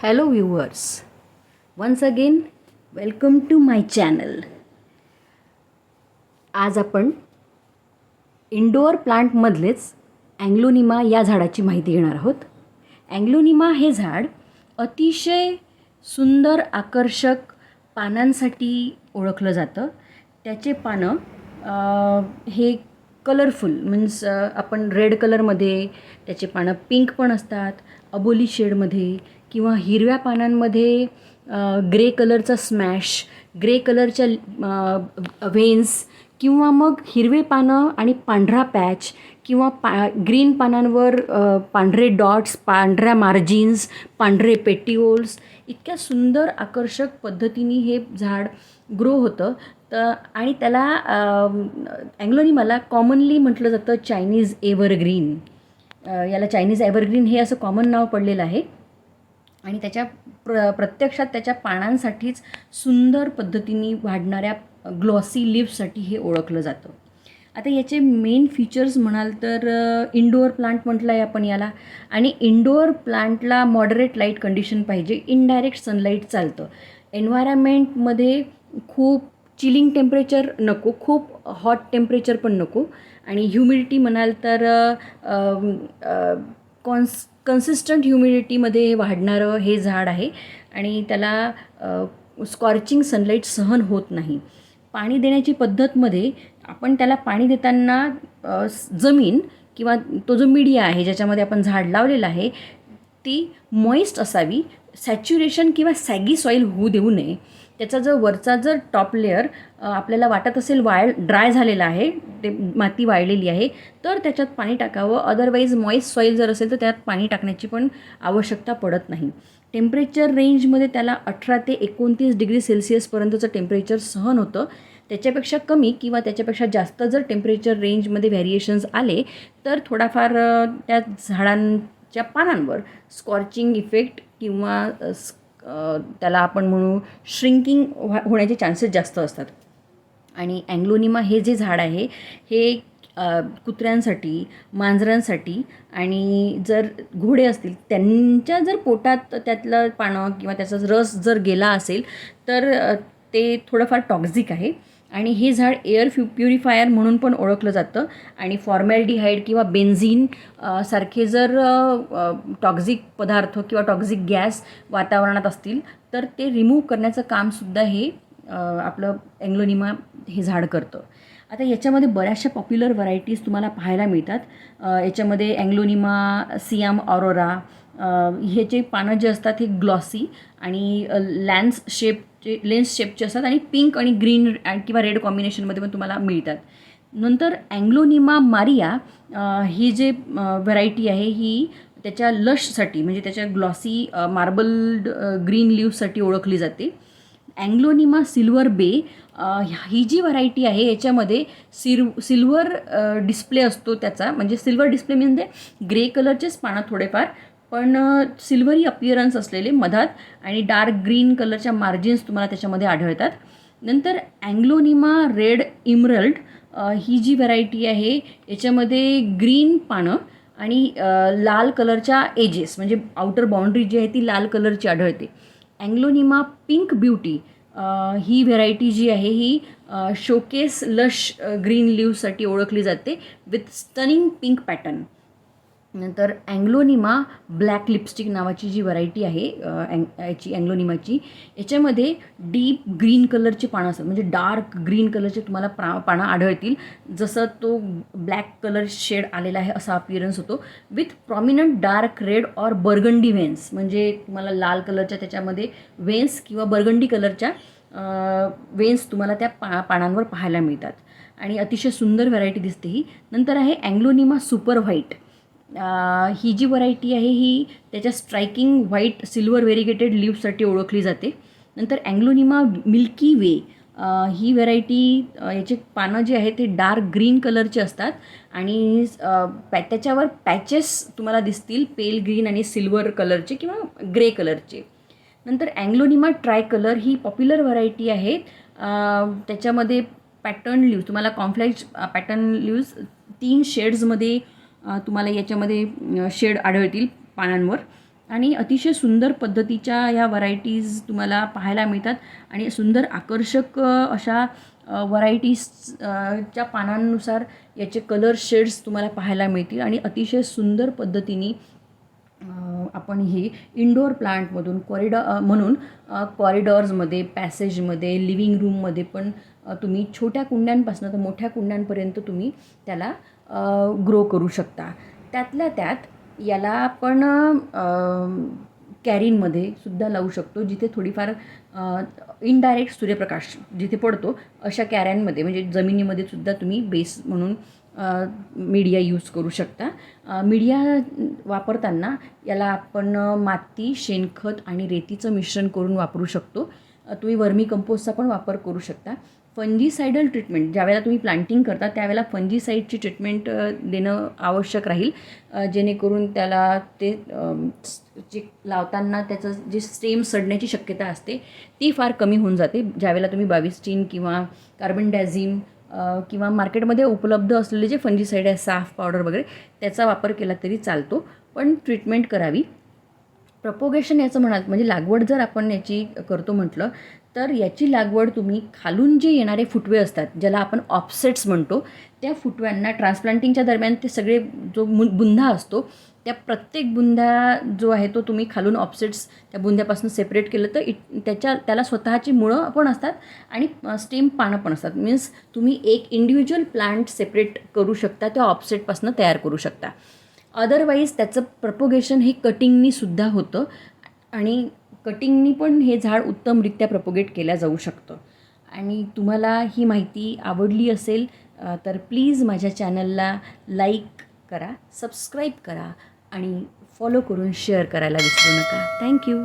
Hello viewers, once again welcome to my channel. आज आपण indoor प्लांटमधलेच अँग्लोनिमा या झाडाची माहिती घेणार आहोत. अँग्लोनिमा हे झाड अतिशय सुंदर आकर्षक पानांसाठी ओळखलं जातं. त्याचे पानं हे कलरफुल मीन्स आपण रेड कलरमध्ये, त्याचे पानं पिंक पण असतात, अबोली शेडमध्ये किंवा हिरव्या पानांमध्ये ग्रे कलरचा स्मॅश, ग्रे कलरच्या व्हेन्स किंवा मग हिरवे पानं आणि पांढरा पॅच किंवा ग्रीन पानांवर पांढरे डॉट्स, पांढऱ्या मार्जिन्स, पांढरे पेटिओल्स, इतक्या सुंदर आकर्षक पद्धतीने हे झाड ग्रो होतं. आणि त्याला अँग्लोनिमाला कॉमनली म्हटलं जातं चायनीज एव्हरग्रीन. याला चायनीज एव्हरग्रीन हे असं कॉमन नाव पडलेलं आहे. आणि त्याच्या प्रत्यक्षात त्याच्या पानांसाठीच सुंदर पद्धतीने वाढणाऱ्या ग्लॉसी लिव्हसाठी हे ओळखलं जातं. आता याचे मेन फीचर्स म्हणाल तर इंडोअर प्लांट म्हटलं आहे आपण याला. आणि इंडोअर प्लांटला मॉडरेट लाईट कंडिशन पाहिजे, इनडायरेक्ट सनलाईट चालतं. एन्व्हायरमेंटमध्ये खूप चिलिंग टेम्परेचर नको, खूप हॉट टेम्परेचर पण नको. आणि ह्युमिडिटी म्हणाल तर कन्सिस्टंट ह्युमिडिटीमध्ये हे वाढणारं हे झाड आहे. आणि त्याला स्कॉर्चिंग सनलाईट सहन होत नाही. पाणी देण्याची पद्धतमध्ये आपण त्याला पाणी देताना जमीन किंवा तो जो मीडिया आहे ज्याच्यामध्ये आपण झाड लावलेलं आहे ती मॉइस्ट असावी. सॅच्युरेशन किंवा सॅगी सॉईल होऊ देऊ नये. त्याचा वरचा जर टॉप लेअर आपल्याला वाटत असेल ड्राय झालेला आहे, ते माती वाळलेली आहे, तर त्याच्यात पाणी टाकावं. अदरवाईज मॉइस्ट सॉईल जर असेल तर त्यात पाणी टाकण्याची पण आवश्यकता पडत नाही. टेम्परेचर रेंजमध्ये त्याला 18 ते 29 डिग्री सेल्सिअसपर्यंतचं टेम्परेचर सहन होतं. त्याच्यापेक्षा कमी किंवा त्याच्यापेक्षा जास्त जर टेम्परेचर रेंजमध्ये व्हॅरिएशन्स आले तर थोडाफार त्या झाडांच्या पानांवर स्कॉर्चिंग इफेक्ट किंवा त्याला आपण म्हणू श्रिंकिंग होण्याचे चान्सेस जास्त असतात. आणि अँग्लोनिमा हे जे झाड आहे हे कुत्र्यांसाठी, मांजरांसाठी आणि जर घोडे असतील त्यांच्या जर पोटात त्यातलं पानं किंवा त्याचा रस जर गेला असेल तर ते थोडंफार टॉक्झिक आहे. आणि हे झाड एअर प्युरिफायर म्हणून पण ओळखलं जातं. आणि फॉर्मॅल्डिहाईड किंवा बेन्झिन सारखे जर टॉक्झिक पदार्थ किंवा टॉक्झिक गॅस वातावरणात असतील तर ते रिमूव्ह करण्याचं कामसुद्धा हे आपलं अँग्लोनिमा हे झाड करतं. आता याच्यामध्ये बऱ्याचशा पॉप्युलर व्हरायटीज तुम्हाला पाहायला मिळतात. याच्यामध्ये अँग्लोनिमा सियाम ऑरोरा, ह्याचे पानं जे असतात हे ग्लॉसी आणि लेन्स शेपचे असतात आणि पिंक आणि ग्रीन किंवा रेड कॉम्बिनेशनमध्ये पण तुम्हाला मिळतात. नंतर अँग्लोनिमा मारिया ही जे व्हरायटी आहे ही त्याच्या लशसाठी म्हणजे त्याच्या ग्लॉसी मार्बल्ड ग्रीन लिव्हसाठी ओळखली जाते. अँग्लोनिमा सिल्वर बे ही जी व्हरायटी आहे याच्यामध्ये सिल्वर डिस्प्ले असतो त्याचा, म्हणजे सिल्वर डिस्प्ले म्हणजे ग्रे कलरचेच पानं थोडेफार पण सिल्वरी अपिअरन्स असलेले मधात आणि डार्क ग्रीन कलरच्या मार्जिन्स तुम्हाला त्याच्यामध्ये आढळतात. नंतर अँग्लोनिमा रेड इमरल्ड ही जी व्हरायटी आहे याच्यामध्ये ग्रीन पानं आणि लाल कलरच्या एजेस म्हणजे आउटर बाउंड्री जी आहे ती लाल कलरची आढळते. अँग्लोनिमा पिंक ब्युटी ही व्हरायटी जी आहे ही शोकेस लश ग्रीन लिव्हसाठी ओळखली जाते विथ स्टनिंग पिंक पॅटर्न. नंतर अँग्लोनिमा ब्लॅक लिपस्टिक नावाची जी व्हरायटी आहे याची अँग्लोनिमाची, याच्यामध्ये डीप ग्रीन कलरचे पानं असतात म्हणजे डार्क ग्रीन कलरचे तुम्हाला पानं आढळतील. जसं तो ब्लॅक कलर शेड आलेला आहे असा अपिअरन्स होतो with prominent dark red or burgundy veins, म्हणजे तुम्हाला लाल कलरच्या त्याच्यामध्ये व्हेन्स किंवा बर्गंडी कलरच्या व्हेन्स तुम्हाला त्या पानांवर पाहायला मिळतात. आणि अतिशय सुंदर व्हरायटी दिसते ही. नंतर आहे अँग्लोनिमा सुपर व्हाईट. ही जी व्हरायटी आहे ही त्याच्या स्ट्रायकिंग व्हाईट सिल्वर व्हेरिगेटेड लिव्हसाठी ओळखली जाते. नंतर अँग्लोनिमा मिल्की वे ही व्हरायटी, याचे पानं जे आहेत ते डार्क ग्रीन कलरचे असतात आणि त्याच्यावर पॅचेस तुम्हाला दिसतील पेल ग्रीन आणि सिल्वर कलरचे किंवा ग्रे कलरचे. नंतर अँग्लोनिमा ट्राय कलर ही पॉप्युलर व्हरायटी आहे. त्याच्यामध्ये पॅटर्न लिव्ज तुम्हाला कॉम्प्लेक्स पॅटर्न लिव्ज 3 शेड्समध्ये तुम्हाला याच्यामध्ये शेड आढळतील पानांवर. आणि अतिशय सुंदर पद्धतीच्या ह्या व्हरायटीज तुम्हाला पाहायला मिळतात आणि सुंदर आकर्षक अशा व्हरायटीज च्या पानांनुसार याचे कलर शेड्स तुम्हाला पाहायला मिळतील आणि अतिशय सुंदर पद्धतीने आपण हे इंडोर प्लांटमधून म्हणून कॉरिडॉर्समध्ये, पॅसेजमध्ये, लिव्हिंग रूममध्ये पण तुम्ही छोट्या कुंड्यांपासून तर मोठ्या कुंड्यांपर्यंत तुम्ही त्याला ग्रो करू शकता. त्यातल्या त्यात याला आपण कॅरीनमध्ये सुद्धा लावू शकतो, जिथे थोडीफार इनडायरेक्ट सूर्यप्रकाश जिथे पडतो अशा कॅऱ्यांमध्ये, म्हणजे जमिनीमध्ये सुद्धा तुम्ही बेस म्हणून मीडिया यूज करू शकता. मीडिया वापरताना याला आपण माती, शेणखत आणि रेतीचं मिश्रण करून वापरू शकतो. तुम्ही वर्मी कंपोस्टचा पण वापर करू शकता. फंजीसायडल ट्रीटमेंट ज्यावेळेला तुम्ही प्लांटिंग करता त्यावेळेला फंजीसाईडची ट्रीटमेंट देणं आवश्यक राहील, जेणेकरून त्याला ते जे लावताना त्याचं जे स्टेम सडण्याची शक्यता असते ती फार कमी होऊन जाते. ज्यावेळेला तुम्ही बाविस्टीन किंवा कार्बनडाझिम किंवा मार्केटमध्ये उपलब्ध असलेले जे फंजीसाईड आहे, साफ पावडर वगैरे, त्याचा वापर केला तरी चालतो, पण ट्रीटमेंट करावी. प्रपोगेशन याचं म्हणाल म्हणजे लागवड जर आपण याची करतो म्हटलं तर याची लागवड तुम्ही खालून जे येणारे फुटवे असतात ज्याला आपण ऑफसेट्स म्हणतो, त्या फुटव्यांना ट्रान्सप्लांटिंगच्या दरम्यान ते सगळे जो बुंधा असतो त्या प्रत्येक बुंधा जो आहे तो तुम्ही खालून ऑफसेट्स त्या बुंध्यापासून सेपरेट केलं तर त्याला स्वतःची मुळं पण असतात आणि स्टेम पानं पण असतात. मीन्स तुम्ही एक इंडिव्हिज्युअल प्लांट सेपरेट करू शकता, त्या ऑफसेटपासून तयार करू शकता. अदरवाईज त्याचं प्रपोगेशन हे कटिंगनी सुद्धा होतं आणि कटिंगनी पण हे झाड उत्तमरित्या प्रपोगेट केल्या जाऊ शकतं. आणि तुम्हाला ही माहिती आवडली असेल तर प्लीज माझ्या चॅनलला लाईक करा, सबस्क्राईब करा आणि फॉलो करून शेअर करायला विसरू नका. थँक्यू.